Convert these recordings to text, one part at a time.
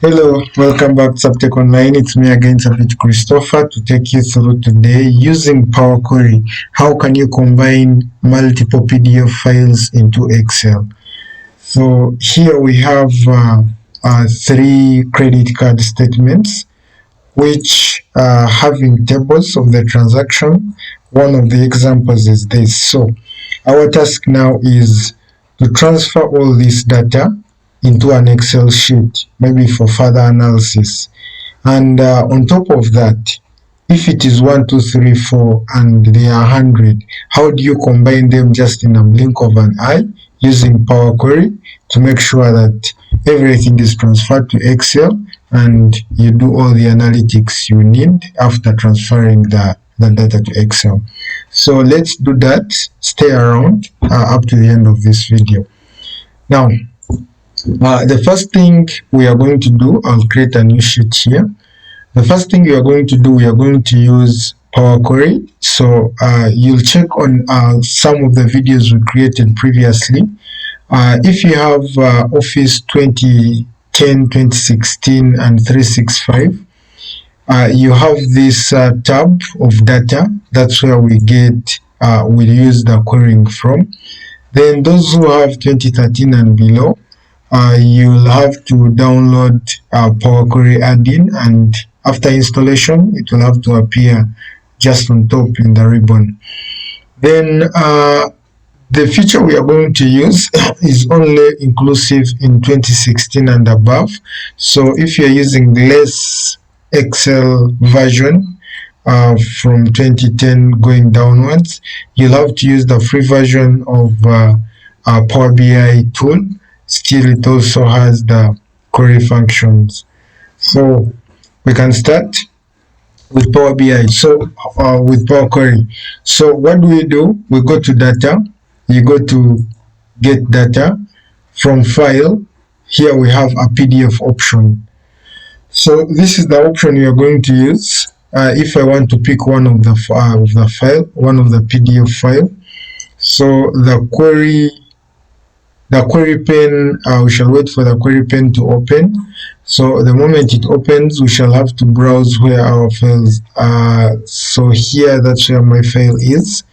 Hello, welcome back to Sabtech Online. It's me again, Sabtech Christopher, to take you through today using Power Query. How can you combine multiple PDF files into Excel? So here we have three credit card statements, which are having tables of the transaction. One of the examples is this. So our task now is to transfer all this data into an Excel sheet, maybe for further analysis. And on top of that, if it is 1, 2, 3, 4, and they are 100, how do you combine them just in a blink of an eye using Power Query to make sure that everything is transferred to Excel and you do all the analytics you need after transferring the data to Excel? So let's do that. Stay around up to the end of this video. Now, the first thing we are going to do, I'll create a new sheet here. The first thing we are going to do, we are going to use Power Query. So you'll check on some of the videos we created previously. If you have Office 2010, 2016, and 365, you have this tab of data. That's where we use the querying from. Then those who have 2013 and below, you'll have to download Power Query add-in, and after installation it will have to appear just on top in the ribbon. Then the feature we are going to use is only inclusive in 2016 and above. So if you're using less Excel version from 2010 going downwards, you'll have to use the free version of Power BI tool. Still, it also has the query functions. So we can start with Power BI. So with Power Query. So what do? We go to data. You go to get data. From file, here we have a PDF option. So this is the option you are going to use if I want to pick one of the PDF file. So the query pen, we shall wait for the query pen to open. So the moment it opens, we shall have to browse where our files are. So here, that's where my file is.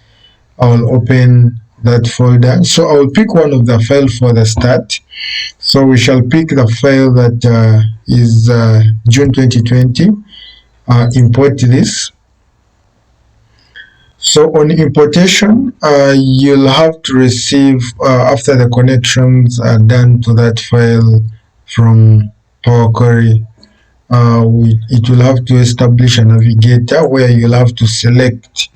I'll open that folder. So I'll pick one of the files for the start. So we shall pick the file that is June 2020. Import this. So on importation, you'll have to receive, after the connections are done to that file from Power Query, it will have to establish a navigator where you'll have to select,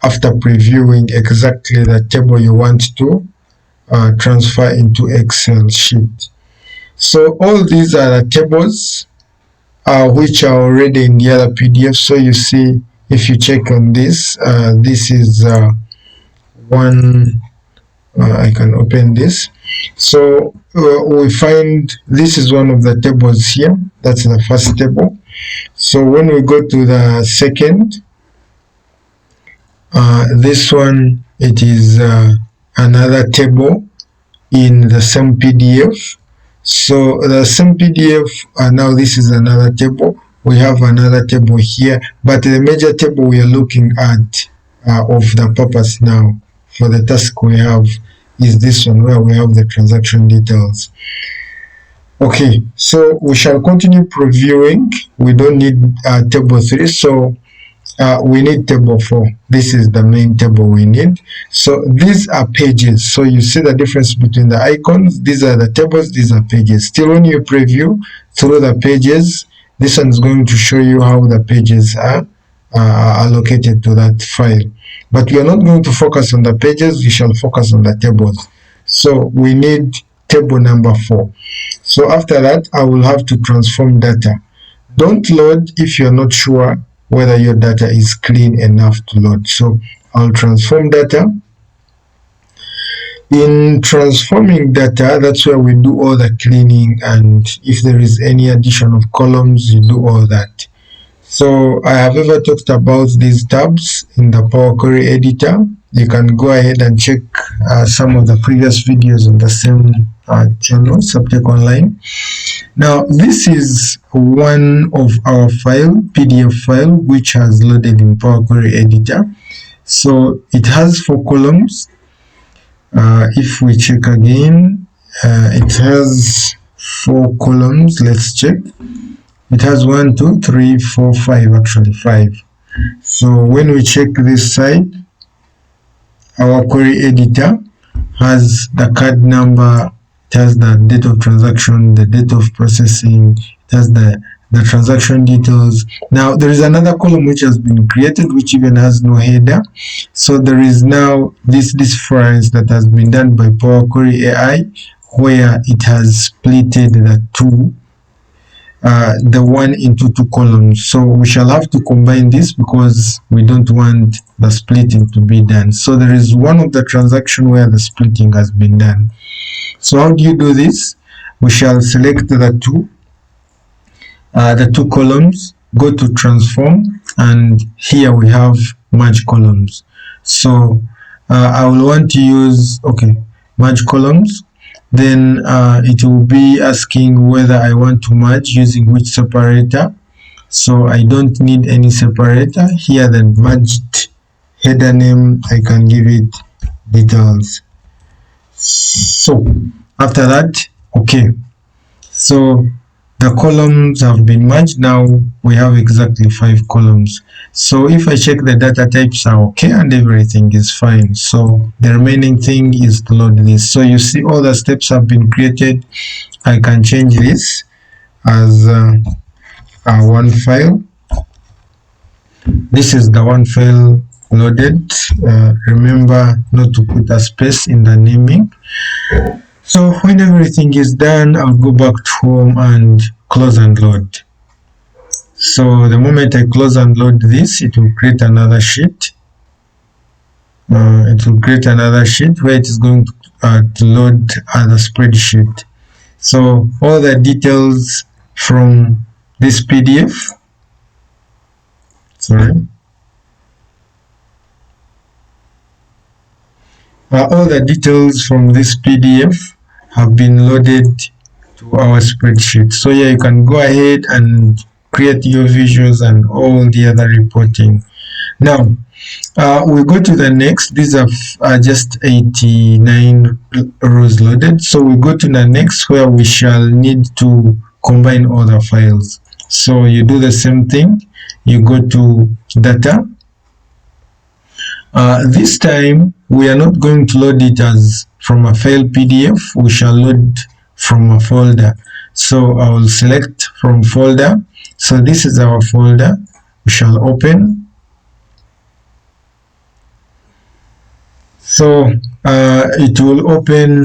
after previewing, exactly the table you want to transfer into Excel sheet. So all these are the tables which are already in the other PDF. So you see, if you check on this, this is one. I can open this. So we find this is one of the tables here. That's the first table. So when we go to the second, this one, it is another table in the same PDF. So the same PDF, now this is another table. We have another table here, but the major table we are looking at of the purpose now for the task we have is this one, where we have the transaction details. Okay, so we shall continue previewing. We don't need table 3, so we need table 4. This is the main table we need. So these are pages. So you see the difference between the icons. These are the tables, these are pages. Still, when you preview through the pages, this one is going to show you how the pages are allocated to that file. But we are not going to focus on the pages, we shall focus on the tables. So we need table number 4. So after that, I will have to transform data. Don't load if you're not sure whether your data is clean enough to load. So I'll transform data. In transforming data, that's where we do all the cleaning, and if there is any addition of columns, you do all that. So I have ever talked about these tabs in the Power Query editor. You can go ahead and check some of the previous videos on the same channel, Sabtech Online. Now, this is one of our file, PDF file, which has loaded in Power Query Editor. So it has 4 columns. If we check again, it has 4 columns. Let's check. It has 1, 2, 3, 4, 5, actually 5. So when we check this side, our query editor has the card number, it has the date of transaction, the date of processing, it has the transaction details. Now there is another column which has been created, which even has no header. So there is now this difference that has been done by Power Query AI, where it has splitted the one into 2 columns. So we shall have to combine this because we don't want the splitting to be done. So there is one of the transaction where the splitting has been done. So how do you do this? We shall select the two columns, go to transform, and here we have merge columns. So I will want to use merge columns. Then it will be asking whether I want to merge using which separator. So I don't need any separator. Here the merged header name, I can give it details. So after that, so the columns have been merged. Now we have exactly 5 columns. So if I check the data types are okay and everything is fine, so the remaining thing is to load this. So you see all the steps have been created. I can change this as one file. This is the one file loaded. Remember not to put a space in the naming. So when everything is done, I'll go back to home and close and load. So the moment I close and load this, it will create another sheet. It will create another sheet where it is going to load the spreadsheet. So all the details from this PDF, all the details from this PDF have been loaded to our spreadsheet. So here you can go ahead and create your visuals and all the other reporting. Now we go to the next. These are just 89 rows loaded. So we go to the next, where we shall need to combine all the files. So you do the same thing. You go to data. This time we are not going to load it as from a file PDF. We shall load from a folder. So I will select from folder. So this is our folder. We shall open. So it will open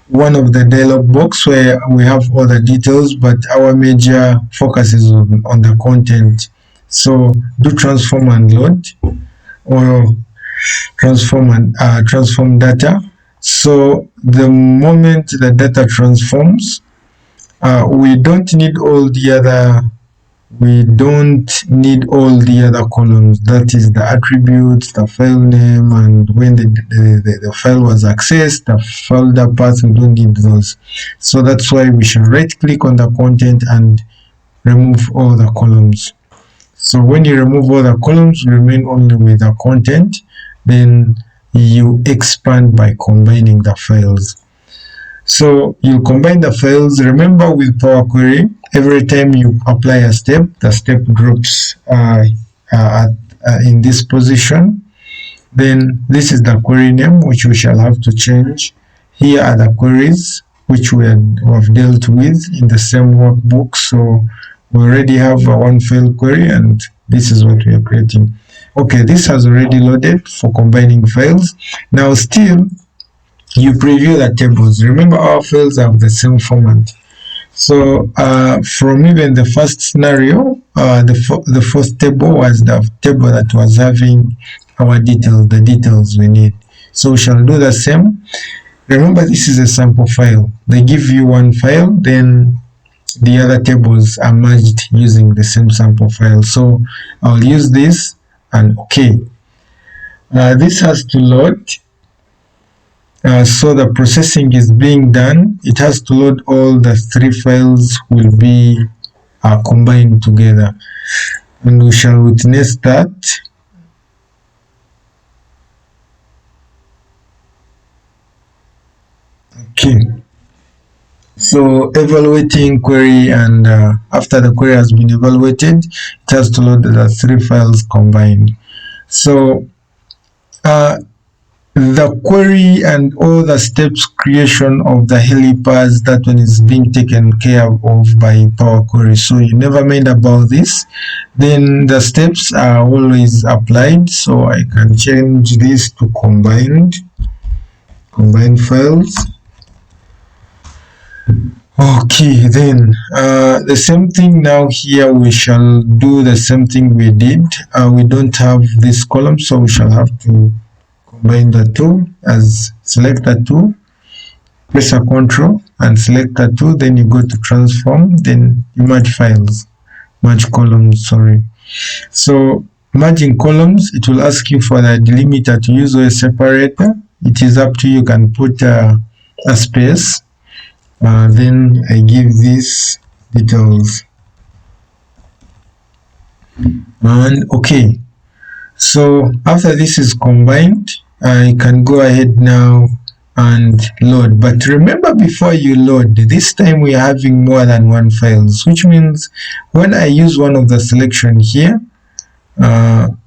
one of the dialog box where we have all the details, but our major focus is on the content. So do transform and load, or transform and transform data. So the moment the data transforms, we don't need all the other columns. That is the attributes, the file name, and when the file was accessed, the folder path. We don't need those. So that's why we should right click on the content and remove all the columns. So when you remove all the columns, you remain only with the content. Then you expand by combining the files. So you combine the files. Remember, with Power Query, every time you apply a step, the step drops in this position. Then this is the query name, which we shall have to change. Here are the queries which we have dealt with in the same workbook. So we already have a one file query, and this is what we are creating. This has already loaded for combining files. Now still, you preview the tables. Remember, our files have the same format. So from even the first scenario, the first table was the table that was having our details, the details we need. So we shall do the same. Remember, this is a sample file. They give you one file, then the other tables are merged using the same sample file. So I'll use this, and this has to load. So the processing is being done. It has to load all the three files will be combined together, and we shall witness that. Okay, so evaluating query, and after the query has been evaluated, it has to load the three files combined. So the query and all the steps creation of the helipers, that one is being taken care of by Power Query, so you never mind about this. Then the steps are always applied, so I can change this to combined files. Okay, then the same thing now here, we shall do the same thing we did. We don't have this column, so we shall have to combine the two. As select the two, press a Ctrl and select the two, then you go to transform, then you merge files, merge columns, sorry. So merging columns, it will ask you for the delimiter to use or a separator. It is up to you. You can put a space. Then I give this details, and okay. So after this is combined, I can go ahead now and load. But remember, before you load, this time we are having more than one files, which means when I use one of the selection here,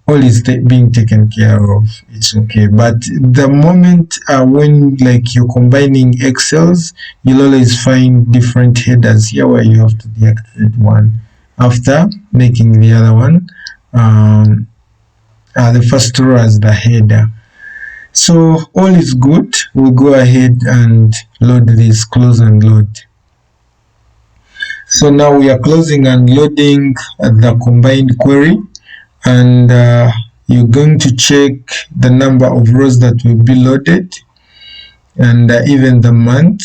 all is being taken care of. It's okay. But the moment when like you're combining Excels, you'll always find different headers here where you have to deactivate one after making the other one. The first row as the header. So all is good. We'll go ahead and load this, close and load. So now we are closing and loading the combined query, and you're going to check the number of rows that will be loaded, and even the month.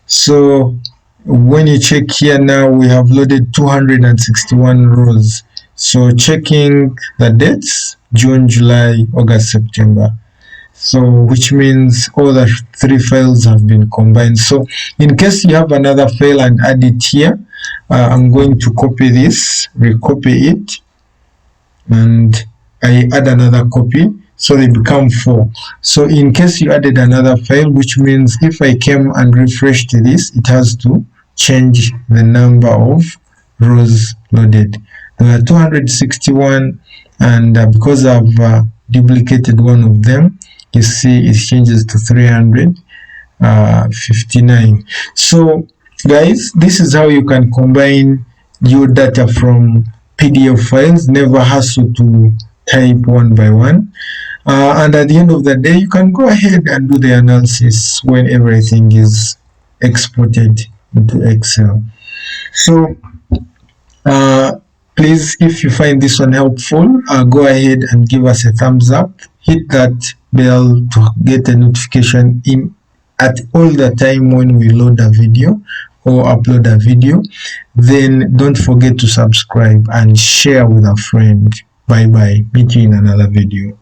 So when you check here now, we have loaded 261 rows. So checking the dates, June, July, August, September. So which means all the three files have been combined. So in case you have another file and add it here, I'm going to copy this, recopy it, and I add another copy, so they become 4. So in case you added another file, which means if I came and refreshed this, it has to change the number of rows loaded. There are 261, and because I've duplicated one of them, you see it changes to 359. So guys, this is how you can combine your data from PDF files. Never hassle to type one by one, and at the end of the day, you can go ahead and do the analysis when everything is exported into Excel. So please, if you find this one helpful, go ahead and give us a thumbs up. Hit that bell to get a notification in at all the time when we load a video or upload a video. Then don't forget to subscribe and share with a friend. Bye bye. Meet you in another video.